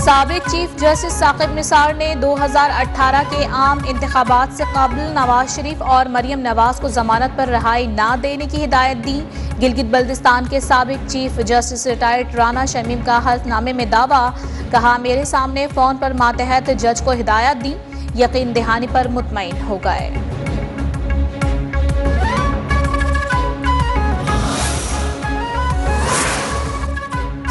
साबिक chief justice Saqib Nisar ने 2018 के आम इंतखाबात से कबल नवाज शरीफ और मरियम नवाज को जमानत पर रिहाई न देने की हिदायत दी। गिलगित बल्तिस्तान के साबिक chief justice retired Rana Shamim का हल्फनामे में दावा, कहा मेरे सामने फोन पर मातहत जज को हिदायत दी, यकीन दहानी पर मुतमईन हो गए।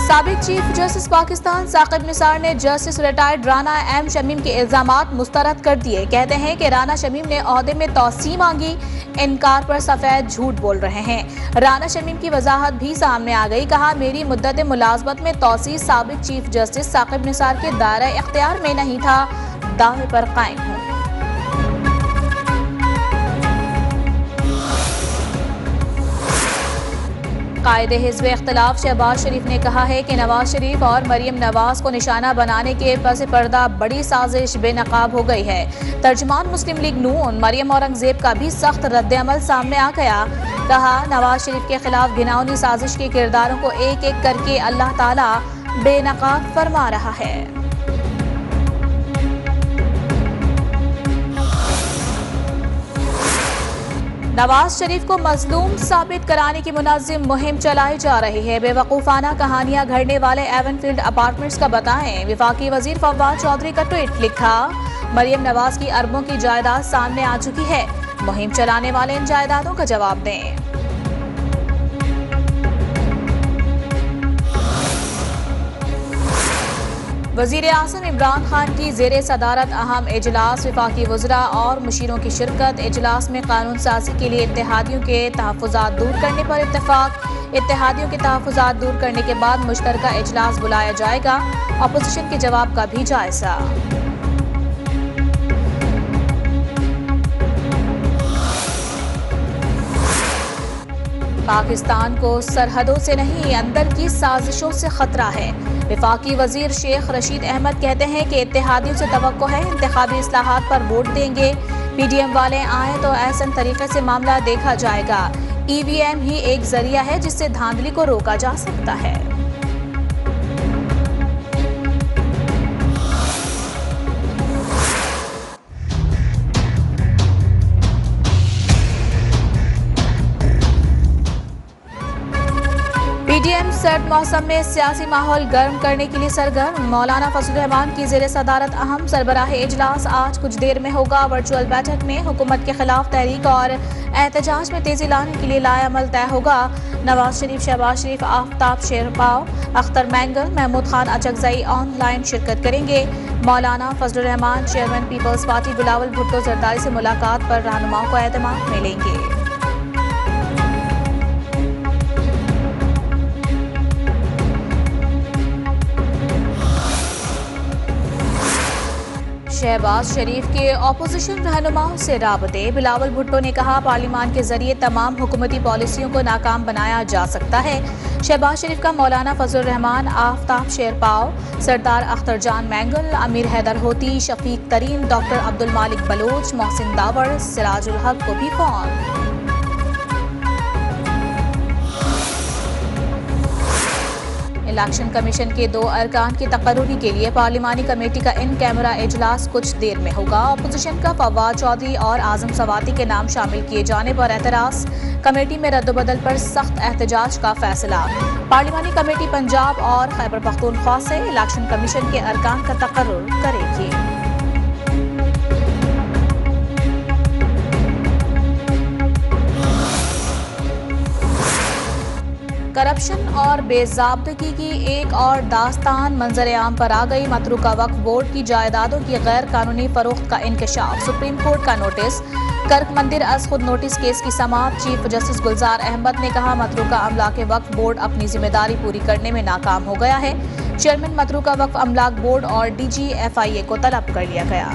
साबिक चीफ जस्टिस पाकिस्तान साकिब निसार ने justice retired Rana M Shamim के इल्जामात मुस्तरद कर दिए। कहते हैं कि राना शमीम ने ओहदे में तौसीह मांगी, इनकार पर सफेद झूठ बोल रहे हैं। राना शमीम की वजाहत भी सामने आ गई। कहा मेरी मुद्दत मुलाजमत में तौसीह साबिक चीफ जस्टिस साकिब निसार के दायरा इख्तियार में नहीं था, दावे पर कायम हूँ। कायदे हिज़्ब इख्तिलाफ शहबाज शरीफ ने कहा है कि नवाज शरीफ और मरियम नवाज को निशाना बनाने के पस पर्दा बड़ी साजिश बेनकाब हो गई है। तर्जुमान मुस्लिम लीग नून मरियम औरंगजेब का भी सख्त रद्द-ए-अमल सामने आ गया। कहा नवाज शरीफ के खिलाफ घिनौनी साजिश के किरदारों को एक एक करके अल्लाह ताला बेनकाब फरमा रहा है। नवाज शरीफ को मजलूम साबित कराने की मुनज़्ज़म मुहिम चलाई जा रही है। बेवकूफ़ाना कहानियां घड़ने वाले एवनफील्ड अपार्टमेंट्स का बताएं। वफाकी वजीर फवाद चौधरी का ट्वीट, लिखा मरियम नवाज की अरबों की जायदाद सामने आ चुकी है, मुहिम चलाने वाले इन जायदादों का जवाब दें। वज़ीर आज़म इमरान खान की ज़ेरे सदारत अहम इजलास, वफाकी वज़रा और मुशीरों की शिरकत। इजलास में कानून साजी के लिए इत्तेहादियों के तहफ़्फ़ुज़ात दूर करने पर इत्तेफाक। इत्तेहादियों के तहफ़्फ़ुज़ात दूर करने के बाद मुश्तरका इजलास बुलाया जाएगा। अपोजिशन के जवाब का भी जायजा। पाकिस्तान को सरहदों से नहीं अंदर की साजिशों से खतरा है। वफाकी वजीर शेख रशीद अहमद कहते हैं कि इत्तेहादियों से तवक्को है इंतखाबी इस्लाहात पर वोट देंगे। पीडीएम वाले आए तो ऐसा तरीके से मामला देखा जाएगा। ईवीएम ही एक जरिया है जिससे धांधली को रोका जा सकता है। पीडीएम सर्द मौसम में सियासी माहौल गर्म करने के लिए सरगर्म। मौलाना फजलुर रहमान की ज़ेरे सदारत अहम सरबराही इजलास आज कुछ देर में होगा। वर्चुअल बैठक में हुकूमत के खिलाफ तहरीक और एहतजाज में तेजी लाने के लिए लाएअमल तय होगा। नवाज शरीफ, शहबाज शरीफ, आफ्ताब शेरपाव, अख्तर मैंगल, महमूद खान अचकजई ऑनलाइन शिरकत करेंगे। Maulana Fazlur Rehman chairman Peoples Party Bilawal Bhutto Zardari से मुलाकात पर रहनुमाओं को एतमाद मिलेंगे। शहबाज शरीफ के अपोजिशन रहनुमाओं से राबते। बिलावल भुट्टो ने कहा पार्लियामान के जरिए तमाम हुकूमती पॉलिसियों को नाकाम बनाया जा सकता है। शहबाज शरीफ का मौलाना फजलुर रहमान, आफ्ताब शेरपाव, सरदार अख्तर जान मैंगल, अमीर हैदर होती, शफीक तरीन, डॉक्टर अब्दुल मालिक बलोच, मोहसिन दावर, सिराजुल हक को भी फोन। इलेक्शन कमीशन के 2 अरकान की तकर्रुरी के लिए पार्लिमानी कमेटी का इन कैमरा इजलास कुछ देर में होगा। अपोजिशन का फवाद चौधरी और आजम सवाती के नाम शामिल किए जाने पर एतराज। कमेटी में रद्दबदल पर सख्त एहतजाज का फैसला। पार्लिमानी कमेटी पंजाब और खैबर पख्तूनख्वा से इलेक्शन कमीशन के अरकान का तकर्रुर करेगी। करप्शन और बेज़ाब्तगी की एक और दास्तान मंजर आम पर आ गई। मतरूका वक्फ बोर्ड की जायदादों की गैर कानूनी फरोख्त का इंकशाफ। सुप्रीम कोर्ट का नोटिस। कर्क मंदिर अज खुद नोटिस केस की समाअत। चीफ जस्टिस गुलजार अहमद ने कहा मतरूका अमलाक वक्फ बोर्ड अपनी जिम्मेदारी पूरी करने में नाकाम हो गया है। चेयरमैन मतरूका वक्फ अमलाक बोर्ड और डीजी FIA को तलब कर लिया गया।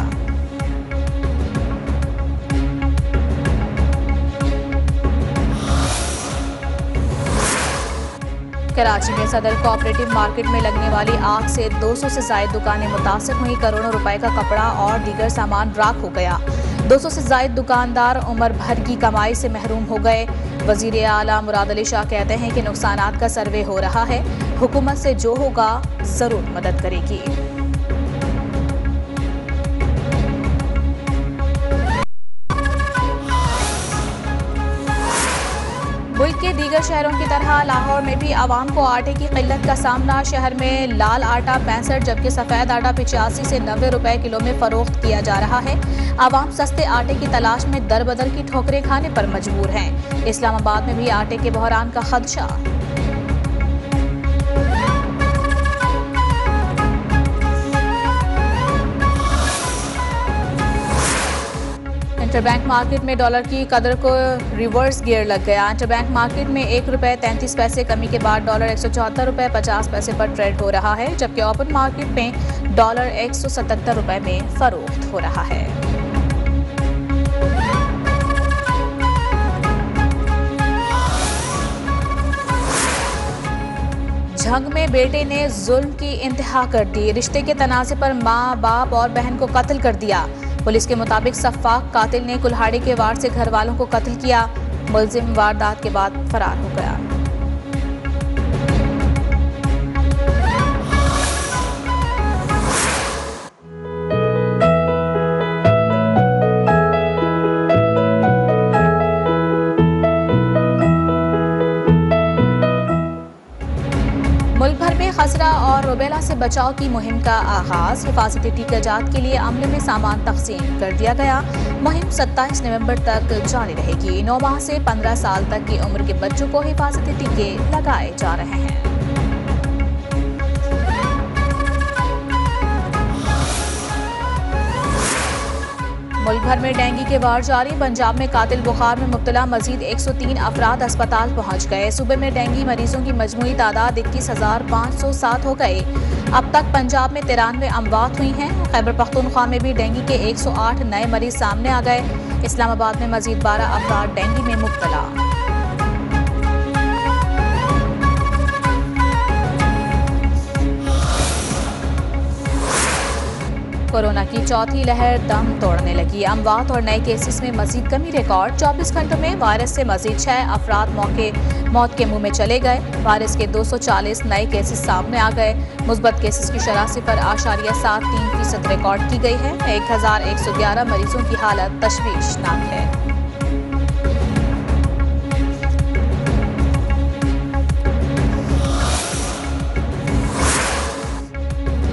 कराची में सदर कोऑपरेटिव मार्केट में लगने वाली आग से 200 से ज्यादा दुकानें मुतासिर हुई। करोड़ों रुपए का कपड़ा और दीगर सामान राख हो गया। 200 से ज्यादा दुकानदार उम्र भर की कमाई से महरूम हो गए। वजीर आला मुराद अली शाह कहते हैं कि नुकसानात का सर्वे हो रहा है, हुकूमत से जो होगा जरूर मदद करेगी। दीगर शहरों की तरह लाहौर में भी आवाम को आटे की किल्लत का सामना। शहर में लाल आटा 65 जबकि सफ़ेद आटा 85 से 90 रुपए किलो में फरोख्त किया जा रहा है। आवाम सस्ते आटे की तलाश में दर बदर की ठोकरें खाने पर मजबूर हैं। इस्लामाबाद में भी आटे के बहरान का खदशा। इंटरबैंक मार्केट में डॉलर की कदर को रिवर्स गियर लग गया। इंटरबैंक मार्केट में 1 रुपये 33 पैसे कमी के बाद डॉलर 174 रुपये 50 पैसे पर ट्रेड हो रहा है, जबकि ओपन मार्केट में डॉलर 177 रुपये में फरोख्त हो रहा है। झंग में बेटे ने जुल्म की इंतहा कर दी। रिश्ते के तनाज़े पर माँ, बाप और बहन को कत्ल कर दिया। पुलिस के मुताबिक सफ़ाक कातिल ने कुल्हाड़ी के वार से घर वालों को कत्ल किया। मुलजिम वारदात के बाद फरार हो गया। मुल्क भर में खसरा और रुबेला से बचाव की मुहिम का आगाज। हिफाजती टीकाजात के लिए अमले में सामान तकसीम कर दिया गया। मुहिम 27 नवंबर तक जारी रहेगी। 9 माह से 15 साल तक की उम्र के बच्चों को हिफाजती टीके लगाए जा रहे हैं। मुल्क भर में डेंगू के वार जारी। पंजाब में कातिल बुखार में मुब्तला मजीद 103 अफराद अस्पताल पहुंच गए। सूबे में डेंगू मरीजों की मजमूई तादाद 21,507 हो गई। अब तक पंजाब में 93 अमवात हुई हैं। खैबर पख्तूनख्वा में भी डेंगू के 108 नए मरीज सामने आ गए। इस्लामाबाद में मजीद 12 अफराद डेंगू में मुब्तला। कोरोना की चौथी लहर दम तोड़ने लगी। अमवात और नए केसेस में मजीद कमी रिकॉर्ड। 24 घंटों में वायरस से मजीद 6 अफराद मौत के मुंह में चले गए। वायरस के 240 नए केसेस सामने आ गए। मुस्बत केसेस की शरह 0.73% रिकॉर्ड की गई है। 1111 मरीजों की हालत तशवीशनाक है।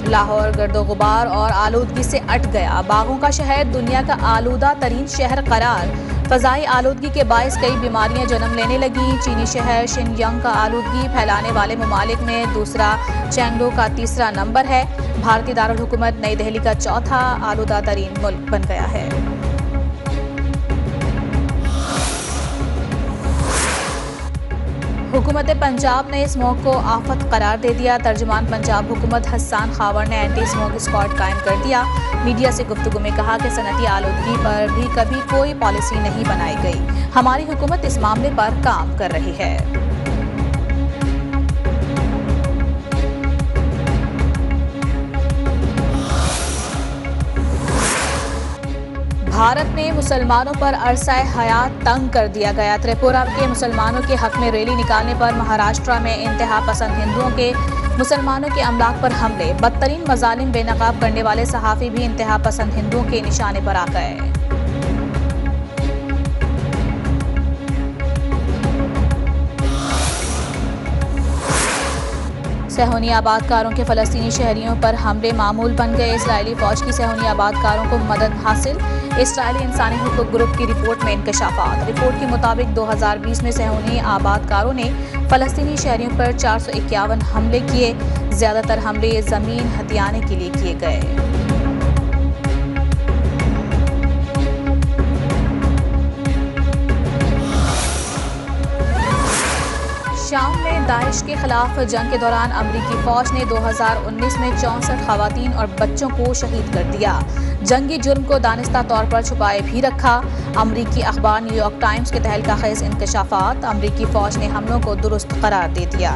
लाहौर गर्दो गुबार और आलूदगी से अट गया। बागों का शहर दुनिया का आलूदा तरीन शहर करार। फ़ज़ाई आलूदगी के बायस कई बीमारियां जन्म लेने लगी। चीनी शहर शिनजियांग का आलूदगी फैलाने वाले ममालिक में दूसरा, चेंगडो का तीसरा नंबर है। भारतीय दारुल हुकूमत नई दिल्ली का चौथा आलूदा तरीन मुल्क बन गया है। हुकूमत पंजाब ने स्मोक को आफत करार दे दिया। तर्जुमान पंजाब हुकूमत हसन खावर ने एंटी स्मोक स्क्वाड कायम कर दिया। मीडिया से गुफ्तगू में कहा कि सनती आलूदगी पर भी कभी कोई पॉलिसी नहीं बनाई गई। हमारी हुकूमत इस मामले पर काम कर रही है। भारत में मुसलमानों पर अरसाए हयात तंग कर दिया गया। त्रिपुरा के मुसलमानों के हक में रैली निकालने पर महाराष्ट्र में इंतहा पसंद हिंदुओं के मुसलमानों के अमलाक पर हमले। बदतरीन मजालिम बेनकाब करने वाले सहाफ़ी भी इंतहा पसंद हिंदुओं के निशाने पर आ गए। सेहोनी आबादकारों के फ़लस्तीनी शहरियों पर हमले मामूल बन गए। इस्राएली फ़ौज की सेहोनी आबादकारों को मदद हासिल। इस्राएली इंसानी हुकूक ग्रुप की रिपोर्ट में इंकशाफात। रिपोर्ट के मुताबिक 2020 में सेहोनी आबादकारों ने फ़लस्तीनी शहरियों पर 451 हमले किए। ज़्यादातर हमले ज़मीन हथियाने के लिए किए गए। शाम में दाइश के खिलाफ जंग के दौरान अमरीकी फौज ने 2019 में 64 खवातीन और बच्चों को शहीद कर दिया। जंगी जुर्म को दानिस्ता तौर पर छुपाए भी रखा। अमरीकी अखबार न्यूयॉर्क टाइम्स के तहलका खेज इंकशाफात। अमरीकी फौज ने हमलों को दुरुस्त करार दे दिया।